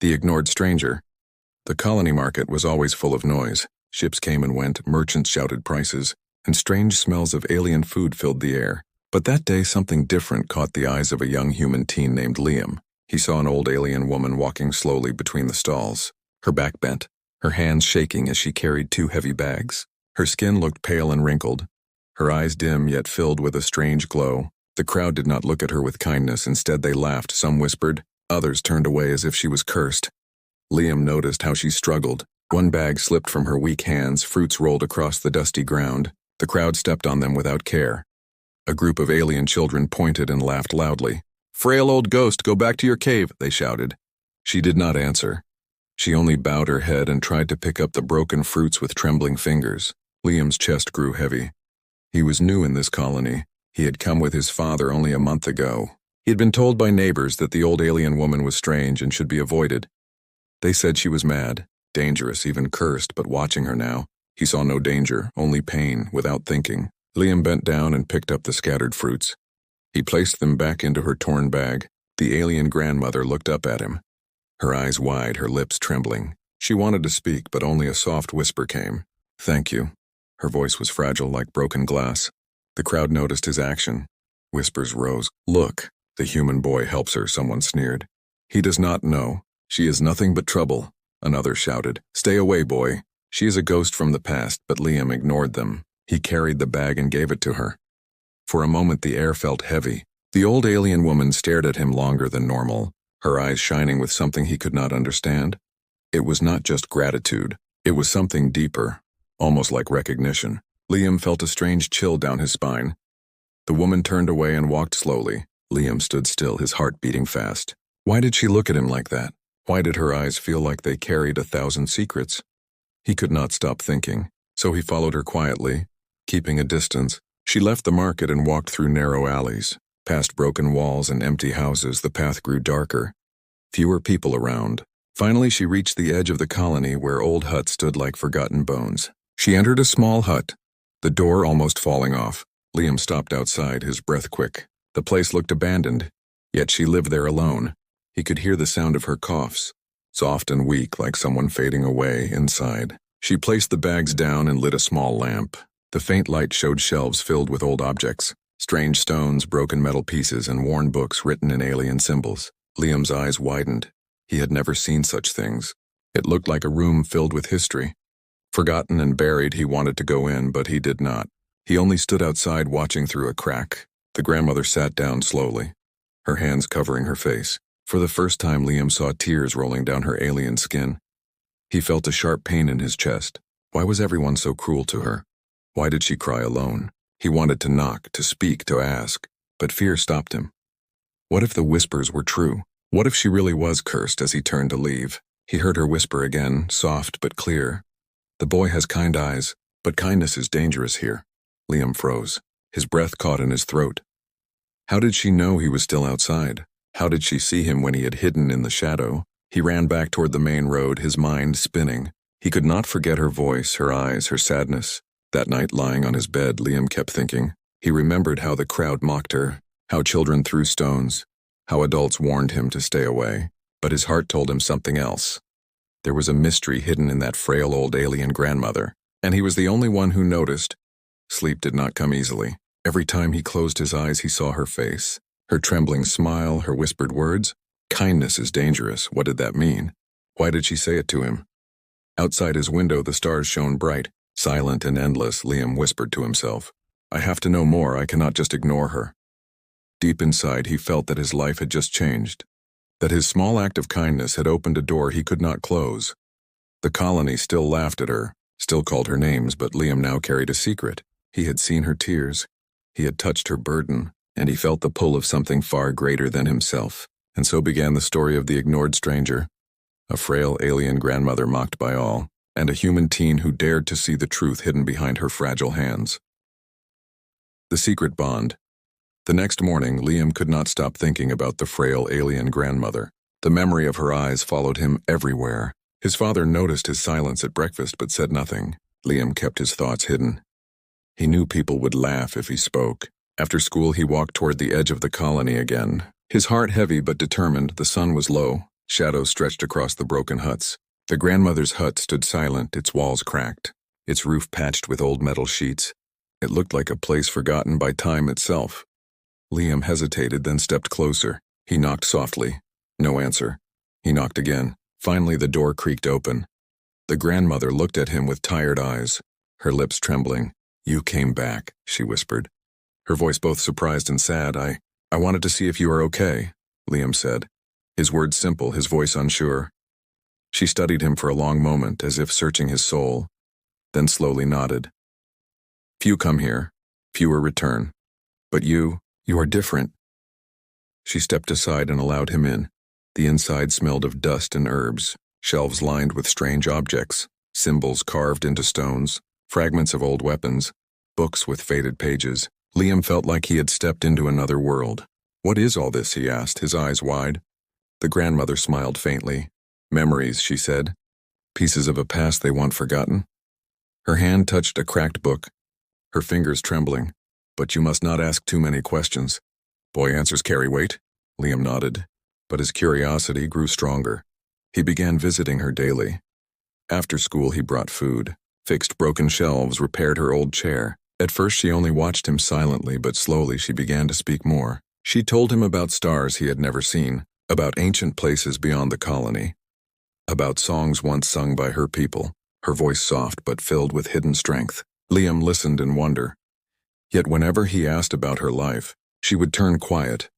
The ignored stranger. The colony market was always full of noise. Ships came and went, merchants shouted prices, and strange smells of alien food filled the air. But that day something different caught the eyes of a young human teen named Liam. He saw an old alien woman walking slowly between the stalls, her back bent, her hands shaking as she carried two heavy bags. Her skin looked pale and wrinkled, her eyes dim yet filled with a strange glow. The crowd did not look at her with kindness. Instead they laughed, some whispered, others turned away as if she was cursed. Liam noticed how she struggled. One bag slipped from her weak hands, fruits rolled across the dusty ground. The crowd stepped on them without care. A group of alien children pointed and laughed loudly. "Frail old ghost, go back to your cave," they shouted. She did not answer. She only bowed her head and tried to pick up the broken fruits with trembling fingers. Liam's chest grew heavy. He was new in this colony. He had come with his father only a month ago. He had been told by neighbors that the old alien woman was strange and should be avoided. They said she was mad, dangerous, even cursed, but watching her now, he saw no danger, only pain, without thinking. Liam bent down and picked up the scattered fruits. He placed them back into her torn bag. The alien grandmother looked up at him, her eyes wide, her lips trembling. She wanted to speak, but only a soft whisper came. "Thank you." Her voice was fragile like broken glass. The crowd noticed his action. Whispers rose. "Look, the human boy helps her," someone sneered. "He does not know. She is nothing but trouble," another shouted. "Stay away, boy. She is a ghost from the past," but Liam ignored them. He carried the bag and gave it to her. For a moment the air felt heavy. The old alien woman stared at him longer than normal, her eyes shining with something he could not understand. It was not just gratitude. It was something deeper, almost like recognition. Liam felt a strange chill down his spine. The woman turned away and walked slowly. Liam stood still, his heart beating fast. Why did she look at him like that? Why did her eyes feel like they carried 1,000 secrets? He could not stop thinking, so he followed her quietly, keeping a distance. She left the market and walked through narrow alleys. Past broken walls and empty houses, the path grew darker. Fewer people around. Finally, she reached the edge of the colony where old huts stood like forgotten bones. She entered a small hut, the door almost falling off. Liam stopped outside, his breath quick. The place looked abandoned, yet she lived there alone. He could hear the sound of her coughs, soft and weak like someone fading away inside. She placed the bags down and lit a small lamp. The faint light showed shelves filled with old objects, strange stones, broken metal pieces, and worn books written in alien symbols. Liam's eyes widened. He had never seen such things. It looked like a room filled with history. Forgotten and buried, he wanted to go in, but he did not. He only stood outside watching through a crack. The grandmother sat down slowly, her hands covering her face. For the first time, Liam saw tears rolling down her alien skin. He felt a sharp pain in his chest. Why was everyone so cruel to her? Why did she cry alone? He wanted to knock, to speak, to ask, but fear stopped him. What if the whispers were true? What if she really was cursed? As he turned to leave, he heard her whisper again, soft but clear. "The boy has kind eyes, but kindness is dangerous here." Liam froze. His breath caught in his throat. How did she know he was still outside? How did she see him when he had hidden in the shadow? He ran back toward the main road, his mind spinning. He could not forget her voice, her eyes, her sadness. That night, lying on his bed, Liam kept thinking. He remembered how the crowd mocked her, how children threw stones, how adults warned him to stay away. But his heart told him something else. There was a mystery hidden in that frail old alien grandmother, and he was the only one who noticed. Sleep did not come easily. Every time he closed his eyes, he saw her face, her trembling smile, her whispered words. Kindness is dangerous. What did that mean? Why did she say it to him? Outside his window, the stars shone bright. Silent and endless, Liam whispered to himself. I have to know more. I cannot just ignore her. Deep inside, he felt that his life had just changed, that his small act of kindness had opened a door he could not close. The colony still laughed at her, still called her names, but Liam now carried a secret. He had seen her tears. He had touched her burden, and he felt the pull of something far greater than himself. And so began the story of the ignored stranger, a frail alien grandmother mocked by all, and a human teen who dared to see the truth hidden behind her fragile hands. The secret bond. The next morning, Liam could not stop thinking about the frail alien grandmother. The memory of her eyes followed him everywhere. His father noticed his silence at breakfast but said nothing. Liam kept his thoughts hidden. He knew people would laugh if he spoke. After school, he walked toward the edge of the colony again. His heart heavy but determined. The sun was low. Shadows stretched across the broken huts. The grandmother's hut stood silent, its walls cracked, its roof patched with old metal sheets. It looked like a place forgotten by time itself. Liam hesitated, then stepped closer. He knocked softly. No answer. He knocked again. Finally, the door creaked open. The grandmother looked at him with tired eyes, her lips trembling. "You came back," she whispered, her voice both surprised and sad. I wanted to see if you are okay," Liam said, his words simple, his voice unsure. She studied him for a long moment, as if searching his soul, then slowly nodded. "Few come here, fewer return. But you are different." She stepped aside and allowed him in. The inside smelled of dust and herbs, shelves lined with strange objects, symbols carved into stones, fragments of old weapons, books with faded pages. Liam felt like he had stepped into another world. "What is all this?" he asked, his eyes wide. The grandmother smiled faintly. "Memories," she said. "Pieces of a past they want forgotten." Her hand touched a cracked book, her fingers trembling. "But you must not ask too many questions. Boy answers carry weight." Liam nodded, but his curiosity grew stronger. He began visiting her daily. After school he brought food, fixed broken shelves, repaired her old chair. At first she only watched him silently, but slowly she began to speak more. She told him about stars he had never seen, about ancient places beyond the colony, about songs once sung by her people, her voice soft but filled with hidden strength. Liam listened in wonder. Yet whenever he asked about her life, she would turn quiet,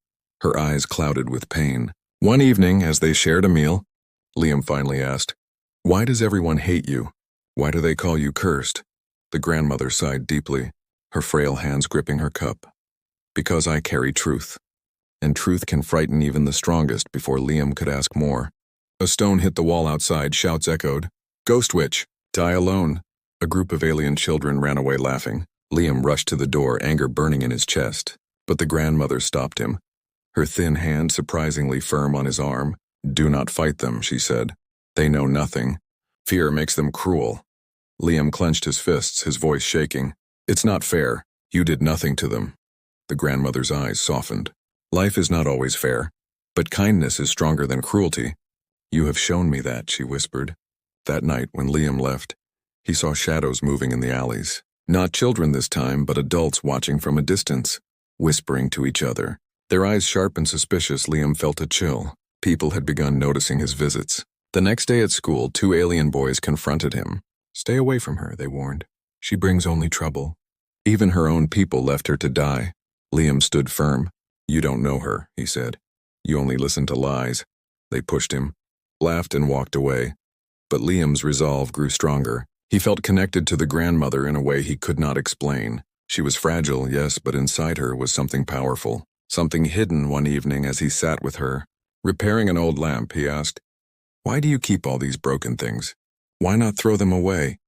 her eyes clouded with pain. One evening, as they shared a meal, Liam finally asked, "Why does everyone hate you? Why do they call you cursed?" The grandmother sighed deeply, her frail hands gripping her cup. "Because I carry truth. And truth can frighten even the strongest." Before Liam could ask more, a stone hit the wall outside, shouts echoed. "Ghost witch! Die alone!" A group of alien children ran away laughing. Liam rushed to the door, anger burning in his chest. But the grandmother stopped him, her thin hand surprisingly firm on his arm. "Do not fight them," she said. "They know nothing. Fear makes them cruel." Liam clenched his fists, his voice shaking. "It's not fair. You did nothing to them." The grandmother's eyes softened. "Life is not always fair, but kindness is stronger than cruelty. You have shown me that," she whispered. That night, when Liam left, he saw shadows moving in the alleys. Not children this time, but adults watching from a distance, whispering to each other. Their eyes sharp and suspicious. Liam felt a chill. People had begun noticing his visits. The next day at school, 2 alien boys confronted him. "Stay away from her," they warned. "She brings only trouble." Even her own people left her to die. Liam stood firm. "You don't know her," he said. "You only listen to lies." They pushed him, laughed and walked away. But Liam's resolve grew stronger. He felt connected to the grandmother in a way he could not explain. She was fragile, yes, but inside her was something powerful, something hidden. One evening as he sat with her, repairing an old lamp, he asked, "Why do you keep all these broken things? Why not throw them away?"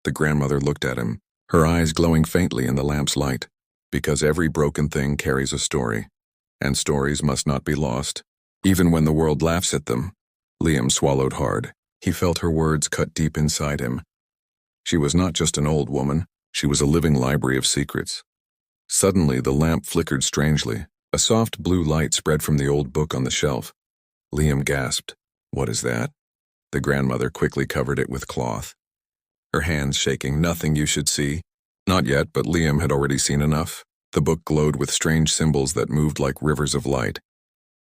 The grandmother looked at him, her eyes glowing faintly in the lamp's light. "Because every broken thing carries a story, and stories must not be lost, even when the world laughs at them." Liam swallowed hard. He felt her words cut deep inside him. She was not just an old woman, she was a living library of secrets. Suddenly, the lamp flickered strangely. A soft blue light spread from the old book on the shelf. Liam gasped. "What is that?" The grandmother quickly covered it with cloth, her hands shaking. "Nothing you should see." Not yet, but Liam had already seen enough. The book glowed with strange symbols that moved like rivers of light.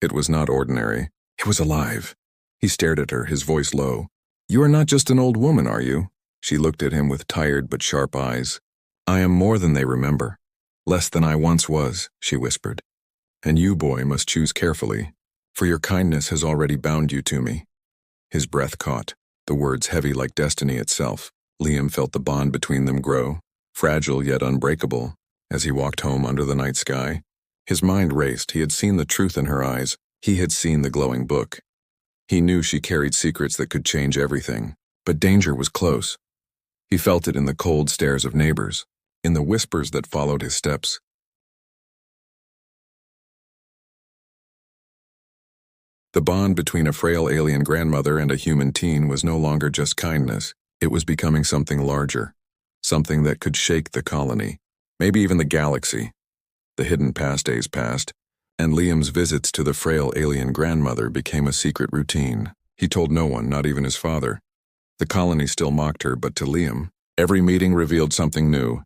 It was not ordinary. It was alive. He stared at her, his voice low. "You are not just an old woman, are you?" She looked at him with tired but sharp eyes. "I am more than they remember. Less than I once was," she whispered. "And you, boy, must choose carefully, for your kindness has already bound you to me." His breath caught, the words heavy like destiny itself. Liam felt the bond between them grow, fragile yet unbreakable, as he walked home under the night sky. His mind raced. He had seen the truth in her eyes. He had seen the glowing book. He knew she carried secrets that could change everything. But danger was close. He felt it in the cold stares of neighbors, in the whispers that followed his steps. The bond between a frail alien grandmother and a human teen was no longer just kindness. It was becoming something larger, something that could shake the colony, maybe even the galaxy. The hidden past days passed, and Liam's visits to the frail alien grandmother became a secret routine. He told no one, not even his father. The colony still mocked her, but to Liam, every meeting revealed something new,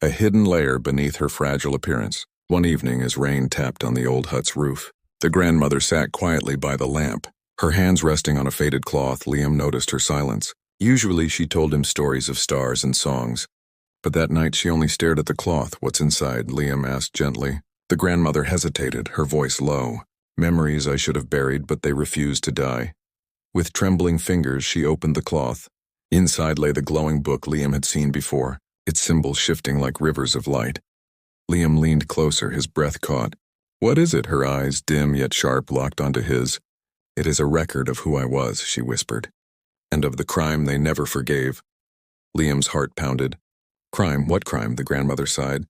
a hidden layer beneath her fragile appearance. One evening, as rain tapped on the old hut's roof, the grandmother sat quietly by the lamp. Her hands resting on a faded cloth, Liam noticed her silence. Usually she told him stories of stars and songs, but that night she only stared at the cloth. "What's inside?" Liam asked gently. The grandmother hesitated, her voice low. "Memories I should have buried, but they refused to die." With trembling fingers, she opened the cloth. Inside lay the glowing book Liam had seen before, its symbols shifting like rivers of light. Liam leaned closer, his breath caught. "What is it?" Her eyes, dim yet sharp, locked onto his. "It is a record of who I was," she whispered, "and of the crime they never forgave." Liam's heart pounded. "Crime? What crime?" The grandmother sighed,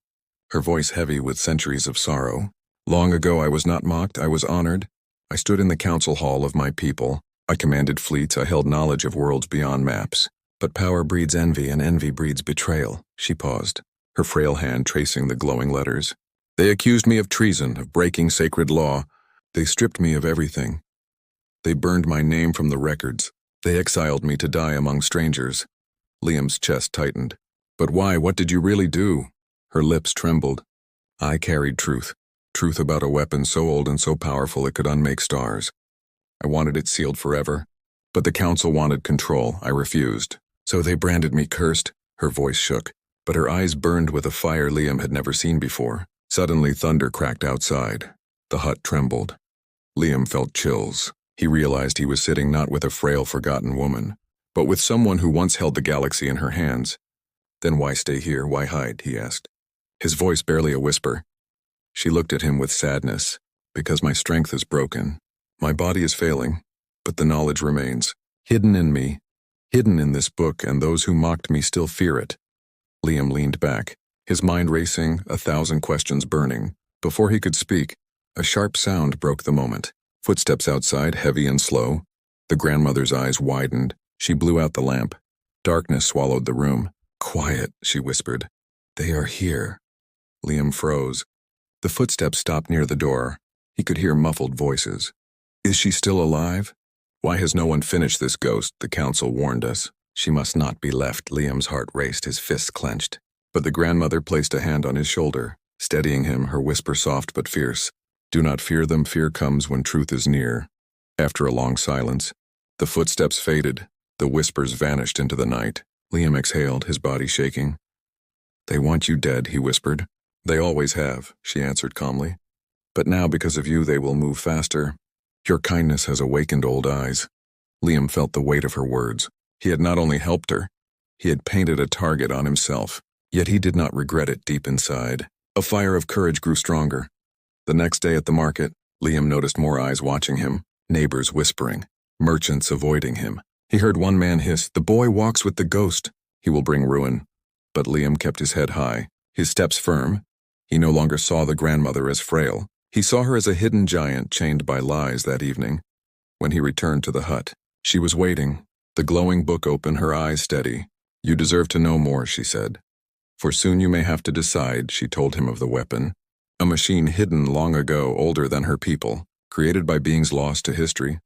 her voice heavy with centuries of sorrow. "Long ago I was not mocked, I was honored. I stood in the council hall of my people. I commanded fleets, I held knowledge of worlds beyond maps. But power breeds envy, and envy breeds betrayal." She paused, her frail hand tracing the glowing letters. "They accused me of treason, of breaking sacred law. They stripped me of everything. They burned my name from the records. They exiled me to die among strangers." Liam's chest tightened. "But why? What did you really do?" Her lips trembled. "I carried truth. Truth about a weapon so old and so powerful it could unmake stars. I wanted it sealed forever. But the council wanted control. I refused. So they branded me cursed." Her voice shook, but her eyes burned with a fire Liam had never seen before. Suddenly thunder cracked outside. The hut trembled. Liam felt chills. He realized he was sitting not with a frail, forgotten woman, but with someone who once held the galaxy in her hands. "Then why stay here? Why hide?" he asked, his voice barely a whisper. She looked at him with sadness. "Because my strength is broken. My body is failing, but the knowledge remains, hidden in me, hidden in this book, and those who mocked me still fear it." Liam leaned back, his mind racing, 1,000 questions burning. Before he could speak, a sharp sound broke the moment. Footsteps outside, heavy and slow. The grandmother's eyes widened. She blew out the lamp. Darkness swallowed the room. "Quiet," she whispered. "They are here." Liam froze. The footsteps stopped near the door. He could hear muffled voices. "Is she still alive? Why has no one finished this ghost? The council warned us. She must not be left." Liam's heart raced, his fists clenched. But the grandmother placed a hand on his shoulder, steadying him, her whisper soft but fierce. "Do not fear them. Fear comes when truth is near." After a long silence, the footsteps faded. The whispers vanished into the night. Liam exhaled, his body shaking. "They want you dead," he whispered. "They always have," she answered calmly. "But now, because of you, they will move faster. Your kindness has awakened old eyes." Liam felt the weight of her words. He had not only helped her, he had painted a target on himself, yet he did not regret it deep inside. A fire of courage grew stronger. The next day at the market, Liam noticed more eyes watching him, neighbors whispering, merchants avoiding him. He heard one man hiss, "The boy walks with the ghost. He will bring ruin." But Liam kept his head high, his steps firm. He no longer saw the grandmother as frail. He saw her as a hidden giant chained by lies. That evening, when he returned to the hut, she was waiting, the glowing book open, her eyes steady. "You deserve to know more," she said. "For soon you may have to decide." She told him of the weapon, a machine hidden long ago, older than her people, created by beings lost to history.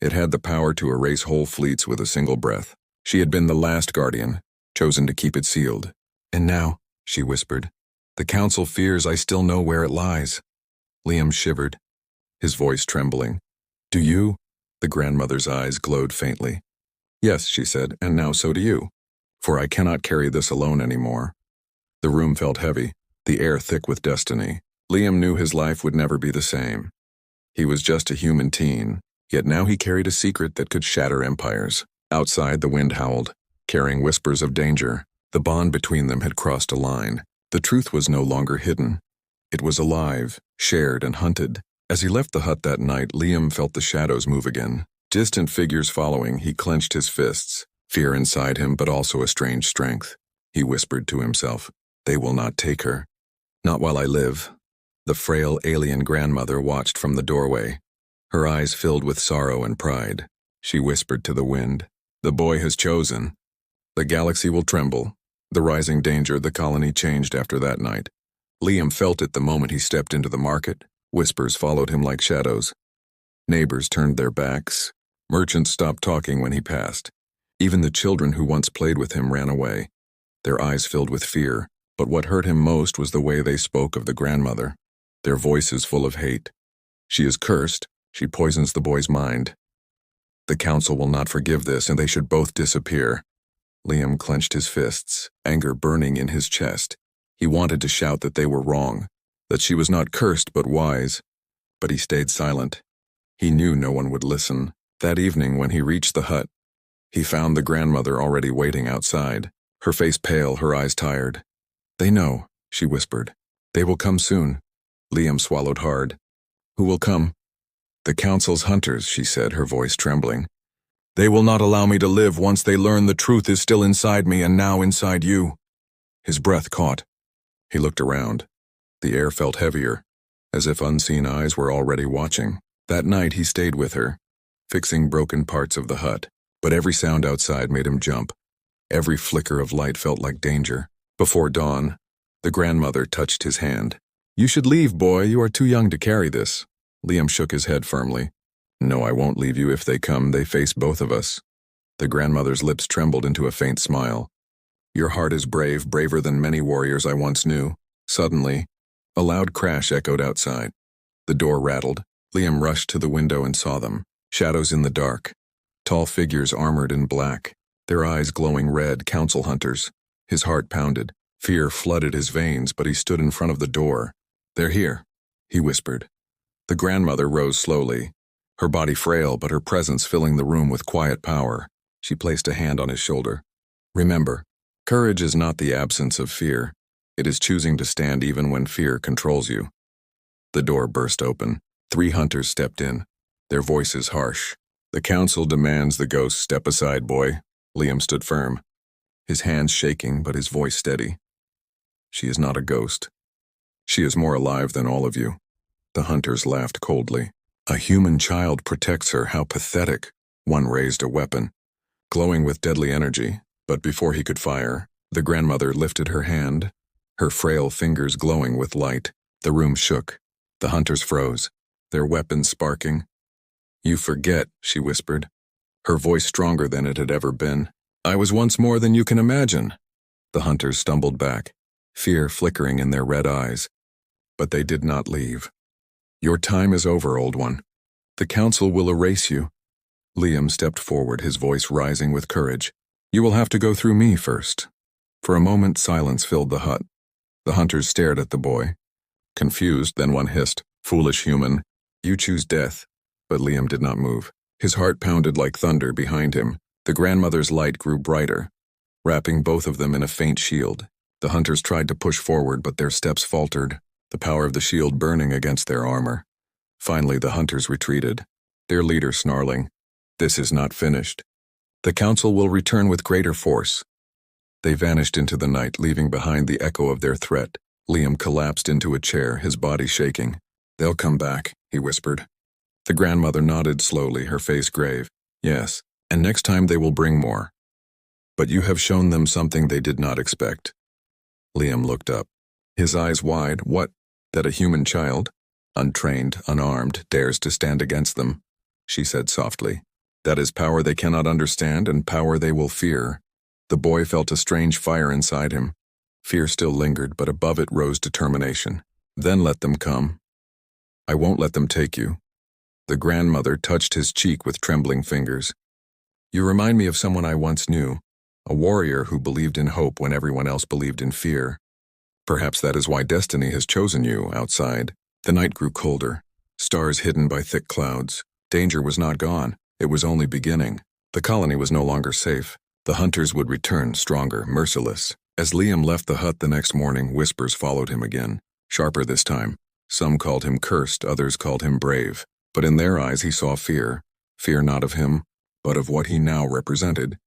It had the power to erase whole fleets with a single breath. She had been the last guardian, chosen to keep it sealed. "And now," she whispered, "the council fears I still know where it lies." Liam shivered, his voice trembling. "Do you?" The grandmother's eyes glowed faintly. "Yes," she said, "and now so do you. For I cannot carry this alone anymore." The room felt heavy, the air thick with destiny. Liam knew his life would never be the same. He was just a human teen, yet now he carried a secret that could shatter empires. Outside, the wind howled, carrying whispers of danger. The bond between them had crossed a line. The truth was no longer hidden. It was alive, shared, and hunted. As he left the hut that night, Liam felt the shadows move again. Distant figures following, he clenched his fists, fear inside him, but also a strange strength. He whispered to himself, "They will not take her. Not while I live." The frail alien grandmother watched from the doorway, her eyes filled with sorrow and pride. She whispered to the wind, "The boy has chosen. The galaxy will tremble." The rising danger, the colony changed after that night. Liam felt it the moment he stepped into the market. Whispers followed him like shadows. Neighbors turned their backs. Merchants stopped talking when he passed. Even the children who once played with him ran away, their eyes filled with fear. But what hurt him most was the way they spoke of the grandmother, their voices full of hate. She is cursed. She poisons the boy's mind. The council will not forgive this, and they should both disappear. Liam clenched his fists, anger burning in his chest. He wanted to shout that they were wrong, that she was not cursed but wise. But he stayed silent. He knew no one would listen. That evening, when he reached the hut, he found the grandmother already waiting outside, her face pale, her eyes tired. "They know," she whispered. "They will come soon." Liam swallowed hard. "Who will come?" "The council's hunters," she said, her voice trembling. "They will not allow me to live once they learn the truth is still inside me and now inside you." His breath caught. He looked around. The air felt heavier, as if unseen eyes were already watching. That night he stayed with her, fixing broken parts of the hut. But every sound outside made him jump. Every flicker of light felt like danger. Before dawn, the grandmother touched his hand. "You should leave, boy. You are too young to carry this." Liam shook his head firmly. "No, I won't leave you if they come. They face both of us." The grandmother's lips trembled into a faint smile. "Your heart is brave, braver than many warriors I once knew." Suddenly, a loud crash echoed outside. The door rattled. Liam rushed to the window and saw them. Shadows in the dark. Tall figures armored in black, their eyes glowing red, council hunters. His heart pounded. Fear flooded his veins, but he stood in front of the door. "They're here," he whispered. The grandmother rose slowly, her body frail but her presence filling the room with quiet power. She placed a hand on his shoulder. "Remember, courage is not the absence of fear. It is choosing to stand even when fear controls you." The door burst open. 3 hunters stepped in, their voices harsh. "The council demands the ghost step aside, boy." Liam stood firm, his hands shaking but his voice steady. "She is not a ghost. She is more alive than all of you." The hunters laughed coldly. "A human child protects her. How pathetic." One raised a weapon, glowing with deadly energy, but before he could fire, the grandmother lifted her hand, her frail fingers glowing with light. The room shook. The hunters froze, their weapons sparking. "You forget," she whispered, her voice stronger than it had ever been. "I was once more than you can imagine." The hunters stumbled back, fear flickering in their red eyes. But they did not leave. "Your time is over, old one. The council will erase you." Liam stepped forward, his voice rising with courage. "You will have to go through me first." For a moment, silence filled the hut. The hunters stared at the boy. Confused, then one hissed, "Foolish human, you choose death." But Liam did not move. His heart pounded like thunder behind him. The grandmother's light grew brighter, wrapping both of them in a faint shield. The hunters tried to push forward, but their steps faltered, the power of the shield burning against their armor. Finally, the hunters retreated, their leader snarling, "This is not finished. The council will return with greater force." They vanished into the night, leaving behind the echo of their threat. Liam collapsed into a chair, his body shaking. "They'll come back," he whispered. The grandmother nodded slowly, her face grave. "Yes, and next time they will bring more. But you have shown them something they did not expect." Liam looked up, his eyes wide. "What? That a human child, untrained, unarmed, dares to stand against them?" She said softly. "That is power they cannot understand and power they will fear." The boy felt a strange fire inside him. Fear still lingered, but above it rose determination. "Then let them come. I won't let them take you." The grandmother touched his cheek with trembling fingers. "You remind me of someone I once knew, a warrior who believed in hope when everyone else believed in fear. Perhaps that is why destiny has chosen you." Outside, the night grew colder, stars hidden by thick clouds. Danger was not gone, it was only beginning. The colony was no longer safe. The hunters would return, stronger, merciless. As Liam left the hut the next morning, whispers followed him again, sharper this time. Some called him cursed, others called him brave. But in their eyes he saw fear. Fear not of him, but of what he now represented.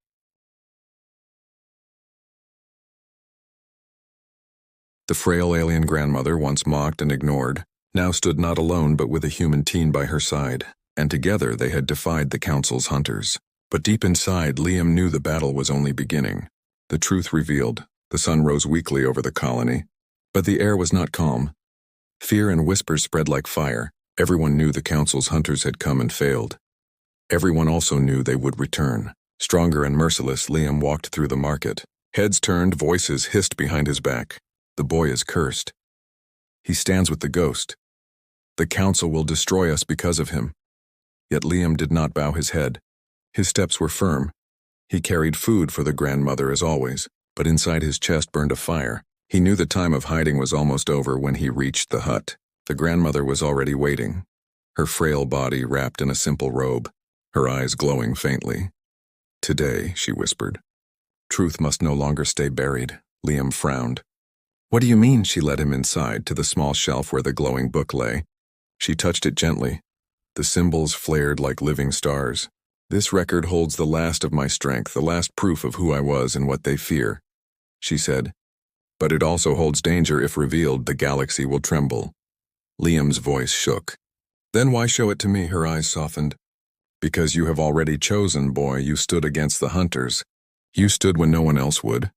The frail alien grandmother, once mocked and ignored, now stood not alone but with a human teen by her side, and together they had defied the council's hunters. But deep inside, Liam knew the battle was only beginning. The truth revealed. The sun rose weakly over the colony, but the air was not calm. Fear and whispers spread like fire. Everyone knew the council's hunters had come and failed. Everyone also knew they would return. Stronger and merciless, Liam walked through the market. Heads turned, voices hissed behind his back. The boy is cursed. He stands with the ghost. The council will destroy us because of him. Yet Liam did not bow his head. His steps were firm. He carried food for the grandmother as always, but inside his chest burned a fire. He knew the time of hiding was almost over when he reached the hut. The grandmother was already waiting, her frail body wrapped in a simple robe, her eyes glowing faintly. "Today," she whispered. "Truth must no longer stay buried." Liam frowned. "What do you mean?" She led him inside to the small shelf where the glowing book lay. She touched it gently. The symbols flared like living stars. "This record holds the last of my strength, the last proof of who I was and what they fear," she said. "But it also holds danger. If revealed, the galaxy will tremble." Liam's voice shook. "Then why show it to me?" Her eyes softened. "Because you have already chosen, boy. You stood against the hunters. You stood when no one else would.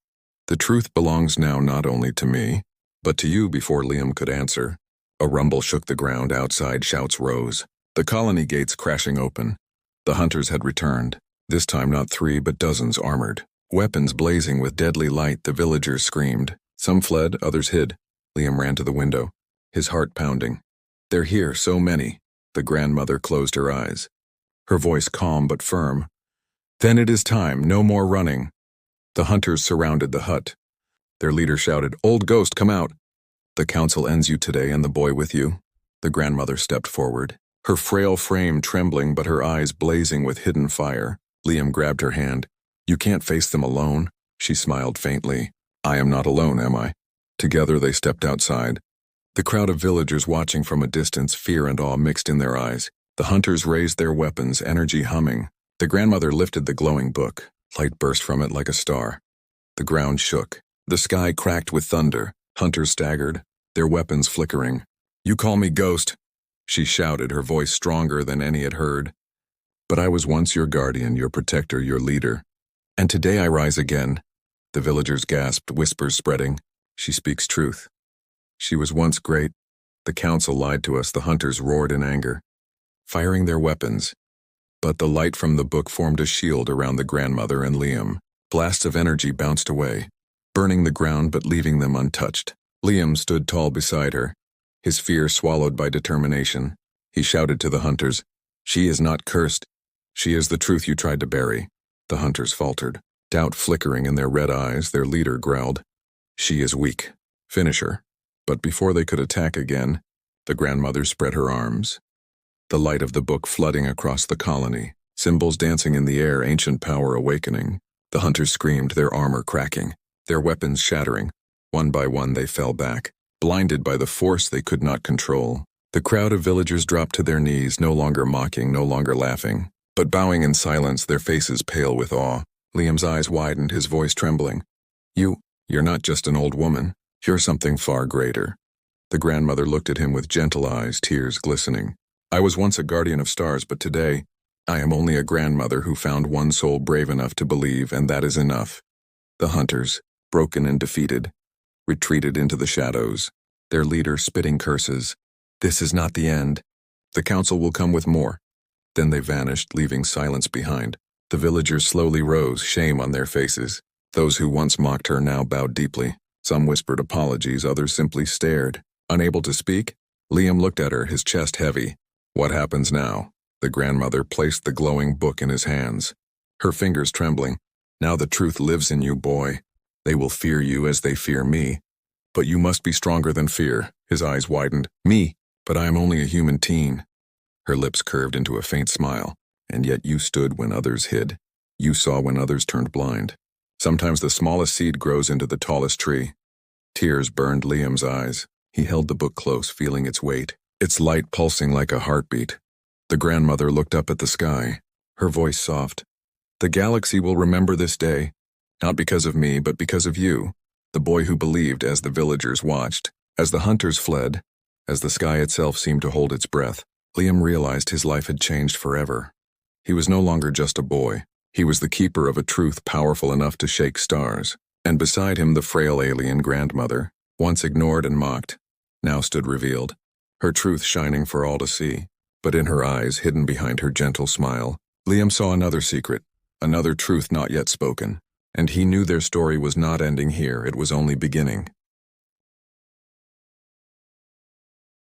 The truth belongs now not only to me, but to you." Before Liam could answer, a rumble shook the ground outside. Shouts rose. The colony gates crashing open. The hunters had returned. This time not 3 but dozens armored. Weapons blazing with deadly light. The villagers screamed. Some fled, others hid. Liam ran to the window, his heart pounding. "They're here, so many." The grandmother closed her eyes, her voice calm but firm. "Then it is time, no more running." The hunters surrounded the hut. Their leader shouted, "Old ghost, come out." "The council ends you today and the boy with you." The grandmother stepped forward, her frail frame trembling but her eyes blazing with hidden fire. Liam grabbed her hand. "You can't face them alone." She smiled faintly. "I am not alone, am I?" Together they stepped outside. The crowd of villagers watching from a distance, fear and awe mixed in their eyes. The hunters raised their weapons, energy humming. The grandmother lifted the glowing book. Light burst from it like a star. The ground shook. The sky cracked with thunder. Hunters staggered, their weapons flickering. "You call me ghost," she shouted, her voice stronger than any had heard. "But I was once your guardian, your protector, your leader. And today I rise again." The villagers gasped, whispers spreading. "She speaks truth. She was once great. The council lied to us." The hunters roared in anger, firing their weapons. But the light from the book formed a shield around the grandmother and Liam. Blasts of energy bounced away, burning the ground but leaving them untouched. Liam stood tall beside her, his fear swallowed by determination. He shouted to the hunters, "She is not cursed. She is the truth you tried to bury." The hunters faltered, doubt flickering in their red eyes. Their leader growled, "She is weak. Finish her." But before they could attack again, the grandmother spread her arms. The light of the book flooding across the colony, symbols dancing in the air, ancient power awakening. The hunters screamed, their armor cracking, their weapons shattering. One by one they fell back, blinded by the force they could not control. The crowd of villagers dropped to their knees, no longer mocking, no longer laughing, but bowing in silence, their faces pale with awe. Liam's eyes widened, his voice trembling. You're not just an old woman. You're something far greater." The grandmother looked at him with gentle eyes, tears glistening. "I was once a guardian of stars, but today, I am only a grandmother who found one soul brave enough to believe, and that is enough." The hunters, broken and defeated, retreated into the shadows, their leader spitting curses. "This is not the end. The council will come with more." Then they vanished, leaving silence behind. The villagers slowly rose, shame on their faces. Those who once mocked her now bowed deeply. Some whispered apologies, others simply stared. Unable to speak, Liam looked at her, his chest heavy. "What happens now?" The grandmother placed the glowing book in his hands, her fingers trembling. "Now the truth lives in you, boy. They will fear you as they fear me. But you must be stronger than fear." His eyes widened. "Me? But I am only a human teen." Her lips curved into a faint smile. "And yet you stood when others hid. You saw when others turned blind. Sometimes the smallest seed grows into the tallest tree." Tears burned Liam's eyes. He held the book close, feeling its weight, its light pulsing like a heartbeat. The grandmother looked up at the sky, her voice soft. "The galaxy will remember this day, not because of me, but because of you." The boy who believed, as the villagers watched, as the hunters fled, as the sky itself seemed to hold its breath. Liam realized his life had changed forever. He was no longer just a boy. He was the keeper of a truth powerful enough to shake stars. And beside him the frail alien grandmother, once ignored and mocked, now stood revealed, her truth shining for all to see. But in her eyes, hidden behind her gentle smile, Liam saw another secret, another truth not yet spoken. And he knew their story was not ending here, it was only beginning.